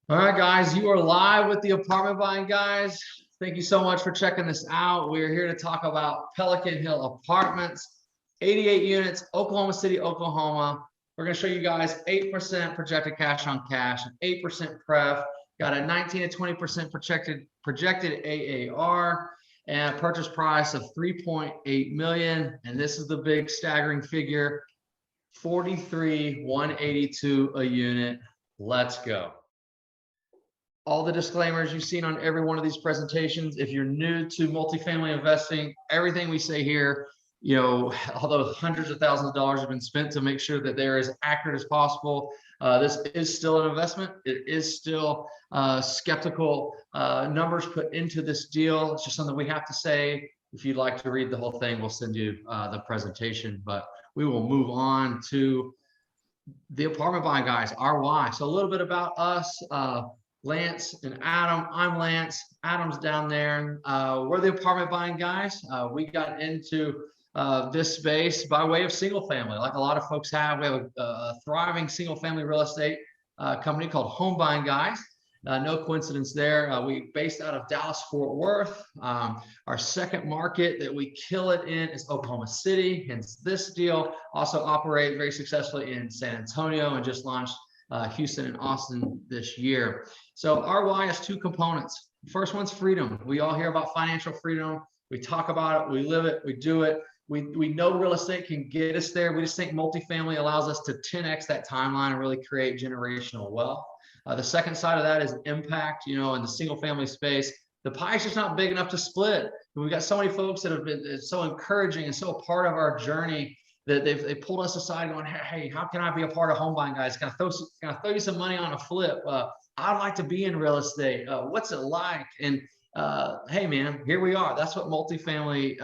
All right, guys, you are live with the apartment buying guys. Thank you so much for checking this out. We're here to talk about Pelican Hill Apartments, 88 units, Oklahoma City, Oklahoma. We're going to show you guys 8% projected cash on cash, 8% pref, got a 19 to 20% projected AAR, and a purchase price of 3.8 million. And this is the big staggering figure, 43,182 a unit. Let's go. All the disclaimers you've seen on every one of these presentations. If you're new to multifamily investing, everything we say here, although hundreds of thousands of dollars have been spent to make sure that they're as accurate as possible, this is still an investment. It is still skeptical numbers put into this deal. It's just something we have to say. If you'd like to read the whole thing, we'll send you the presentation, but we will move on to the apartment buying guys, our why. So a little bit about us. Lance and Adam. I'm Lance. Adam's down there. We're the apartment buying guys. We got into this space by way of single family, like a lot of folks have. We have a thriving single family real estate company called Home Buying Guys. No coincidence there. We based out of Dallas, Fort Worth. Our second market that we kill it in is Oklahoma City, hence this deal. Also operate very successfully in San Antonio and just launched Houston and Austin this year. So our why has two components. First one's freedom. We all hear about financial freedom. We talk about it, we live it, we do it. We know real estate can get us there. We just think multifamily allows us to 10x that timeline and really create generational wealth. The second side of that is impact. In the single family space, the pie is just not big enough to split. And we've got so many folks that have been so encouraging and so a part of our journey that they pulled us aside going, hey, how can I be a part of Home Buying Guys? Can I throw you some money on a flip? I'd like to be in real estate. What's it like? And hey, man, here we are. That's what multifamily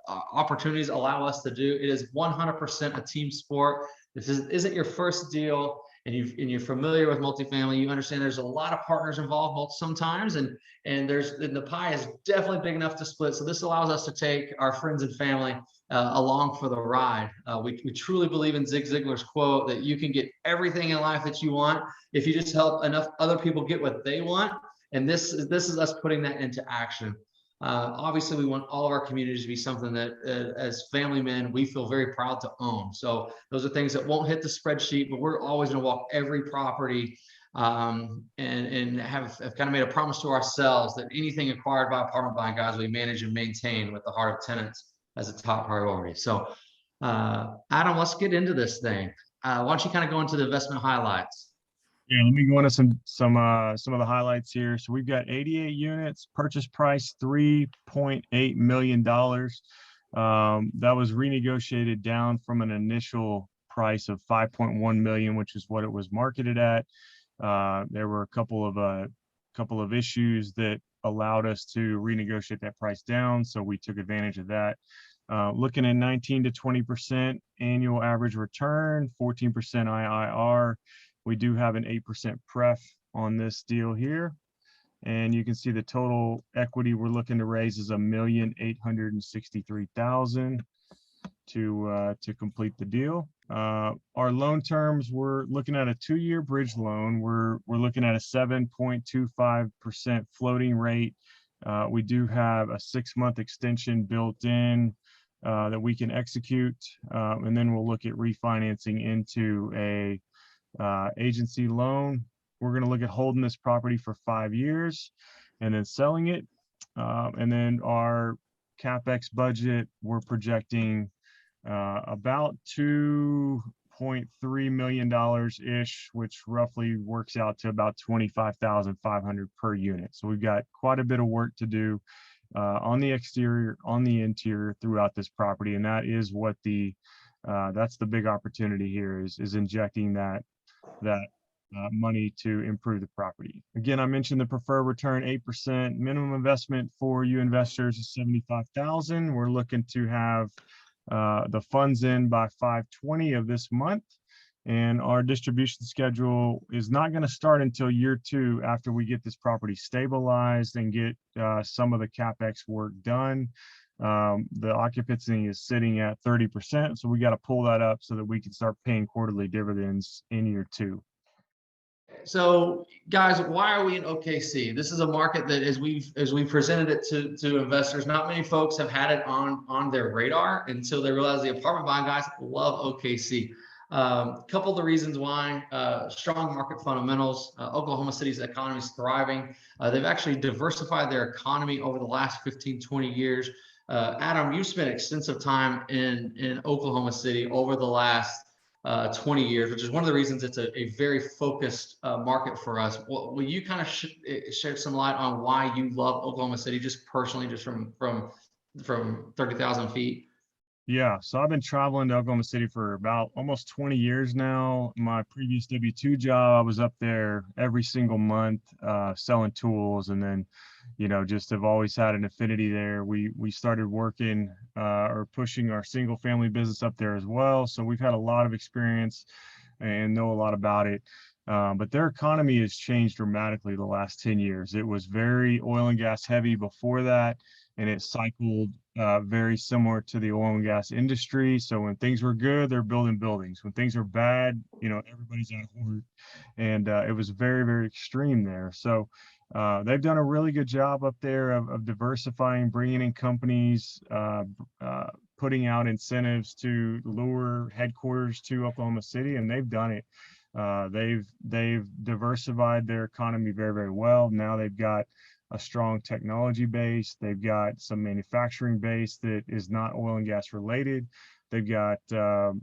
opportunities allow us to do. It is 100% a team sport. This isn't your first deal, and you're familiar with multifamily. You understand there's a lot of partners involved sometimes, and the pie is definitely big enough to split. So this allows us to take our friends and family along for the ride. We truly believe in Zig Ziglar's quote that you can get everything in life that you want if you just help enough other people get what they want. And this is us putting that into action. Obviously, we want all of our communities to be something that, as family men, we feel very proud to own. So those are things that won't hit the spreadsheet, but we're always going to walk every property and have kind of made a promise to ourselves that anything acquired by apartment buying guys we manage and maintain with the heart of tenants as a top priority. So Adam, let's get into this thing. Why don't you kind of go into the investment highlights? Yeah, let me go into some of the highlights here. So we've got 88 units, purchase price $3.8 million. That was renegotiated down from an initial price of 5.1 million, which is what it was marketed at. There were a couple of issues that allowed us to renegotiate that price down, so we took advantage of that. Looking at 19 to 20% annual average return, 14% IIR. We do have an 8% pref on this deal here. And you can see the total equity we're looking to raise is $1,863,000 to complete the deal. Our loan terms, we're looking at a 2-year bridge loan. We're looking at a 7.25% floating rate. We do have a 6-month extension built in that we can execute. And then we'll look at refinancing into a agency loan. We're going to look at holding this property for 5 years and then selling it. And then our CapEx budget, we're projecting about $2.3 million ish, which roughly works out to about $25,500 per unit. So we've got quite a bit of work to do on the exterior, on the interior throughout this property. And that is what that's the big opportunity here is injecting that money to improve the property. Again, I mentioned the preferred return 8%. Minimum investment for you investors is $75,000. We're looking to have the funds in by 5/20 of this month, and our distribution schedule is not going to start until year 2 after we get this property stabilized and get some of the CapEx work done. The occupancy is sitting at 30%, so we got to pull that up so that we can start paying quarterly dividends in year 2. So guys, why are we in OKC? This is a market that as we presented it to investors, not many folks have had it on their radar until they realize the apartment buying guys love OKC. Couple of the reasons why: strong market fundamentals. Oklahoma City's economy is thriving. They've actually diversified their economy over the last 15, 20 years. Adam, you spent extensive time in Oklahoma City over the last 20 years, which is one of the reasons it's a very focused market for us. Will you kind of shed some light on why you love Oklahoma City, just personally, just from 30,000 feet? Yeah, so I've been traveling to Oklahoma City for about almost 20 years now. My previous W-2 job, I was up there every single month, selling tools, and then, just have always had an affinity there. We started working or pushing our single family business up there as well. So we've had a lot of experience and know a lot about it. But their economy has changed dramatically the last 10 years. It was very oil and gas heavy before that, and it cycled very similar to the oil and gas industry. So when things were good, they're building buildings. When things are bad, everybody's out of work. And it was very, very extreme there. So they've done a really good job up there of diversifying, bringing in companies, putting out incentives to lure headquarters to Oklahoma City, and they've done it. They've diversified their economy very, very well. Now they've got a strong technology base. They've got some manufacturing base that is not oil and gas related. They've got a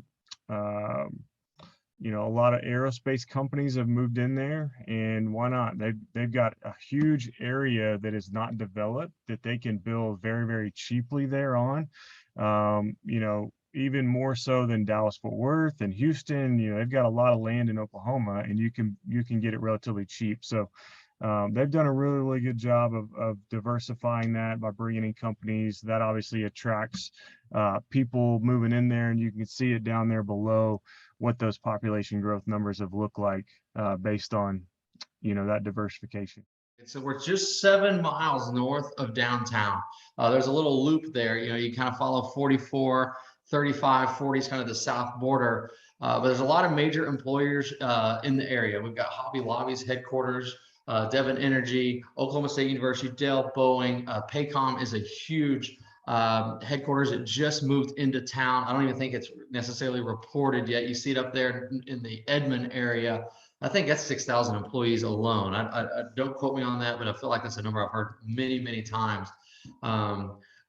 lot of aerospace companies have moved in there, and why not? They've got a huge area that is not developed that they can build very, very cheaply there on. Even more so than Dallas Fort Worth and Houston. They've got a lot of land in Oklahoma, and you can get it relatively cheap. So they've done a really, really good job of diversifying that by bringing in companies. That obviously attracts people moving in there, and you can see it down there below what those population growth numbers have looked like based on that diversification. So we're just 7 miles north of downtown. There's a little loop there. You kind of follow 44, 35, 40 is kind of the south border. But there's a lot of major employers in the area. We've got Hobby Lobby's headquarters, Devon Energy, Oklahoma State University, Dell, Boeing. Paycom is a huge headquarters. It just moved into town. I don't even think it's necessarily reported yet. You see it up there in the Edmond area. I think that's 6,000 employees alone. I don't quote me on that, but I feel like that's a number I've heard many, many times.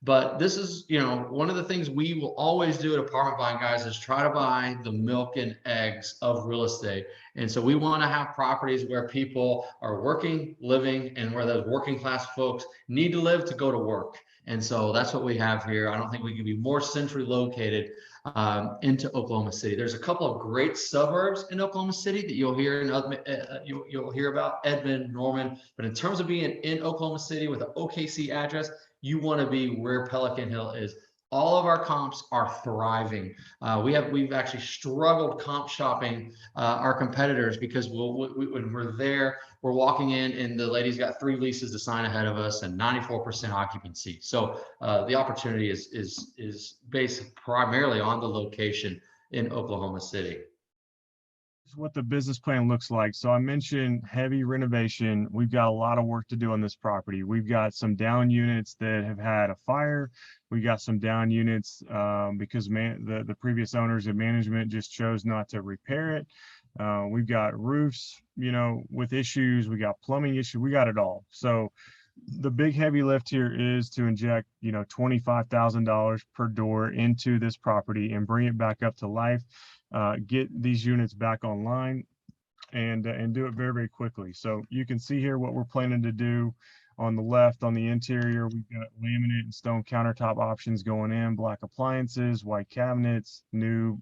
But this is, one of the things we will always do at Apartment Buying Guys is try to buy the milk and eggs of real estate. And so we want to have properties where people are working, living, and where those working class folks need to live to go to work. And so that's what we have here. I don't think we can be more centrally located into Oklahoma City. There's a couple of great suburbs in Oklahoma City that you'll hear you'll hear about: Edmond, Norman. But in terms of being in Oklahoma City with an OKC address, you want to be where Pelican Hill is. All of our comps are thriving. We've actually struggled comp shopping our competitors because when we're there, we're walking in and the lady's got 3 leases to sign ahead of us and 94% occupancy. So the opportunity is based primarily on the location in Oklahoma City. What the business plan looks like. So I mentioned heavy renovation. We've got a lot of work to do on this property. We've got some down units that have had a fire. We got some down units because the previous owners and management just chose not to repair it. We've got roofs, with issues. We got plumbing issues. We got it all. So the big heavy lift here is to inject, $25,000 per door into this property and bring it back up to life. Get these units back online and do it very, very quickly. So you can see here what we're planning to do. On the left, on the interior, we've got laminate and stone countertop options going in, black appliances, white cabinets, new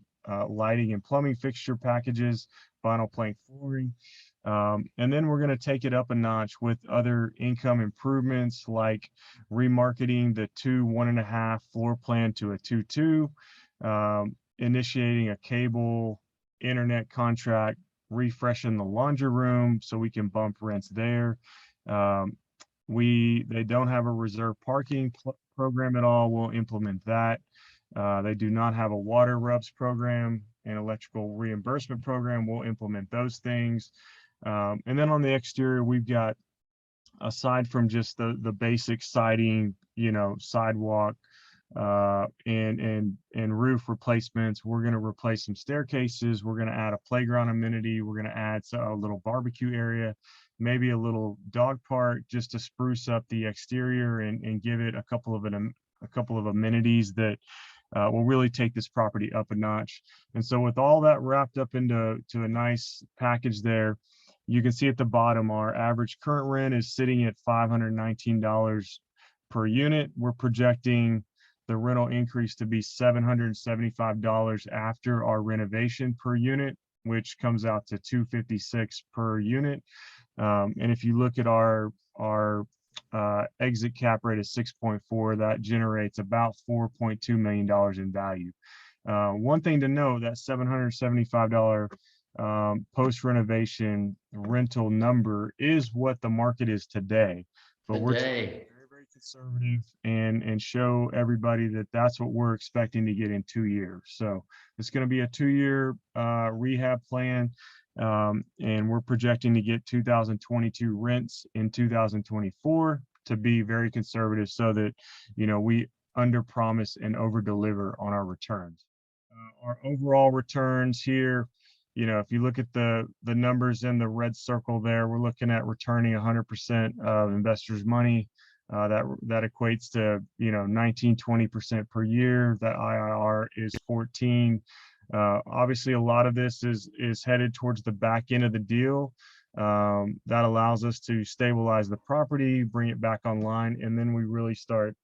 lighting and plumbing fixture packages, vinyl plank flooring. And then we're going to take it up a notch with other income improvements like remarketing the 2 1.5 floor plan to a 2-2, initiating a cable internet contract, refreshing the laundry room so we can bump rents there. They don't have a reserve parking program at all. We'll implement that. They do not have a water RUBS program and electrical reimbursement program. We'll implement those things. And then on the exterior, we've got, aside from just the basic siding, sidewalk, and roof replacements, we're going to replace some staircases. We're going to add a playground amenity. We're going to add a little barbecue area, maybe a little dog park, just to spruce up the exterior and give it a couple of amenities that will really take this property up a notch. And so with all that wrapped up into a nice package there, you can see at the bottom, our average current rent is sitting at $519 per unit. We're projecting the rental increase to be $775 after our renovation per unit, which comes out to $256 per unit. And if you look at our exit cap rate of 6.4, that generates about $4.2 million in value. One thing to note, that $775 post renovation rental number is what the market is today, but we're very conservative and show everybody that that's what we're expecting to get in 2 years. So it's going to be a 2-year rehab plan, and we're projecting to get 2022 rents in 2024 to be very conservative, so that we under promise and over deliver on our returns. Our overall returns here, if you look at the numbers in the red circle there, we're looking at returning 100% of investors' money. That equates to 19-20% per year. That IRR is 14. Obviously, a lot of this is headed towards the back end of the deal. That allows us to stabilize the property, bring it back online, and then we really start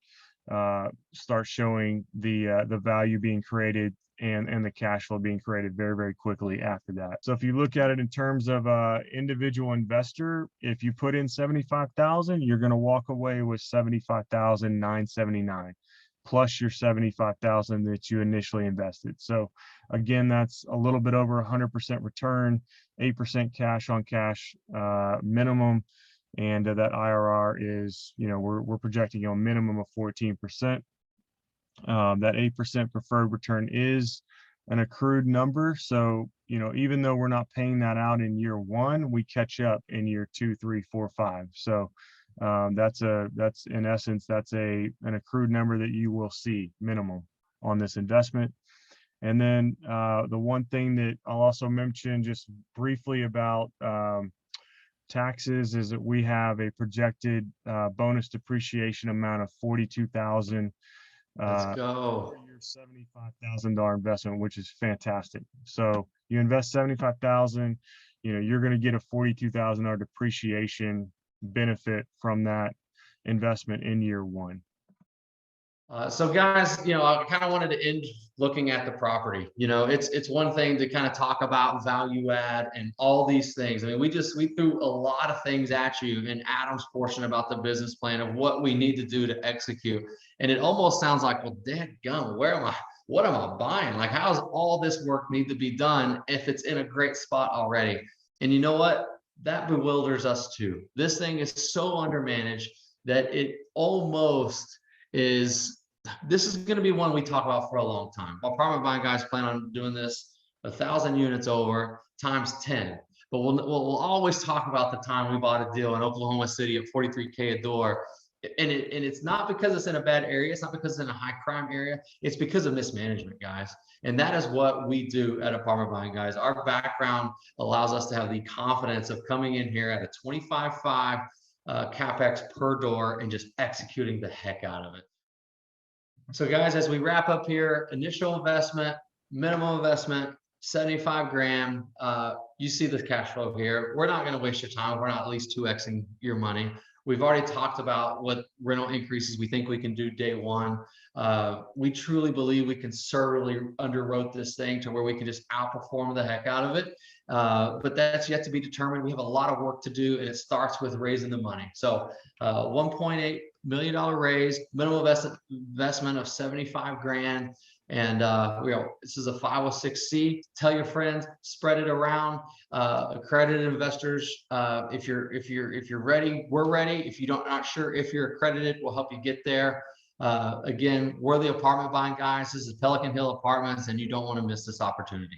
showing the value being created and the cash flow being created very, very quickly after that. So if you look at it in terms of individual investor, if you put in 75,000, you're going to walk away with 75,979 plus your 75,000 that you initially invested. So again, that's a little bit over 100% return, 8% cash on cash minimum. And that IRR is, we're projecting a minimum of 14%. That 8% preferred return is an accrued number. So, even though we're not paying that out in year 1, we catch up in year 2, 3, 4, 5. So that's in essence, that's an accrued number that you will see minimum on this investment. And then the one thing that I'll also mention just briefly about taxes is that we have a projected bonus depreciation amount of $42,000. Let's go. For your $75,000 investment, which is fantastic. So you invest $75,000, you're going to get a $42,000 depreciation benefit from that investment in year 1. So guys, I kind of wanted to end looking at the property. It's one thing to kind of talk about value add and all these things. I mean, we threw a lot of things at you in Adam's portion about the business plan of what we need to do to execute. And it almost sounds like, well, dadgum, what am I buying? Like, how does all this work need to be done if it's in a great spot already? And you know what? That bewilders us too. This thing is so undermanaged that it almost is. This is going to be one we talk about for a long time. Apartment buying guys plan on doing this 1,000 units over times 10. But we'll always talk about the time we bought a deal in Oklahoma City at $43K a door. And it's not because it's in a bad area. It's not because it's in a high crime area. It's because of mismanagement, guys. And that is what we do at Apartment Buying Guys. Our background allows us to have the confidence of coming in here at a 25.5 CapEx per door and just executing the heck out of it. So guys, as we wrap up here, initial investment, minimum investment, 75 grand. You see the cash flow here. We're not going to waste your time. We're not at least 2xing your money. We've already talked about what rental increases we think we can do day 1. We truly believe we conservatively underwrote this thing to where we can just outperform the heck out of it. But that's yet to be determined. We have a lot of work to do, and it starts with raising the money. So $1.8 million raise, minimum investment of 75 grand. And this is a 506c. Tell your friends, spread it around. Accredited investors. If you're ready, we're ready. If you don't, not sure if you're accredited, we'll help you get there. Again, we're the Apartment Buying Guys. This is Pelican Hill Apartments, and you don't want to miss this opportunity.